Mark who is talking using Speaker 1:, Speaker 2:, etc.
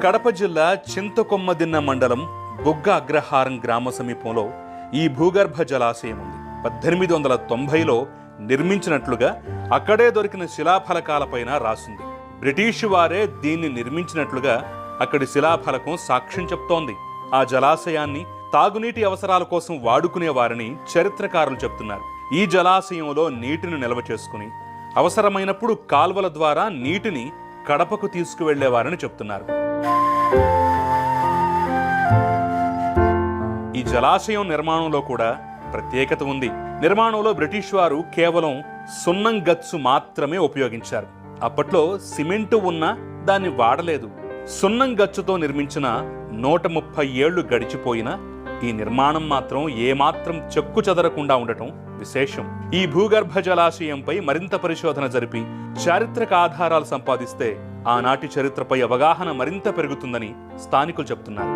Speaker 1: కడప జిల్లా చింతకొమ్మదిన్న మండలం బుగ్గ అగ్రహారం గ్రామ సమీపంలో ఈ భూగర్భ జలాశయం ఉంది. 1890లో నిర్మించినట్లుగా అక్కడే దొరికిన శిలాఫలకాలపైన రాసింది. బ్రిటిష్ వారే దీన్ని నిర్మించినట్లుగా అక్కడి శిలాఫలకం సాక్ష్యం చెప్తోంది. ఆ జలాశయాన్ని తాగునీటి అవసరాల కోసం వాడుకునేవారని చరిత్రకారులు చెప్తున్నారు. ఈ జలాశయంలో నీటిని నిల్వ చేసుకుని అవసరమైనప్పుడు కాల్వల ద్వారా నీటిని కడపకు తీసుకువెళ్లేవారని చెప్తున్నారు. ఈ జలాశయం నిర్మాణంలో కూడా ప్రత్యేకత ఉంది. నిర్మాణంలో బ్రిటిష్ వారు కేవలం సున్నం గచ్చు మాత్రమే ఉపయోగించారు. అప్పట్లో సిమెంటు ఉన్నా దాన్ని వాడలేదు. సున్నం గచ్చుతో నిర్మించిన 130 ఏళ్లు గడిచిపోయినా ఈ నిర్మాణం మాత్రం ఏమాత్రం చెక్కు చెదరకుండా ఉండటం విశేషం. ఈ భూగర్భ జలాశయంపై మరింత పరిశోధన జరిపి చారిత్రక ఆధారాలు సంపాదిస్తే ఆనాటి చరిత్రపై అవగాహన మరింత పెరుగుతుందని స్థానికులు చెప్తున్నారు.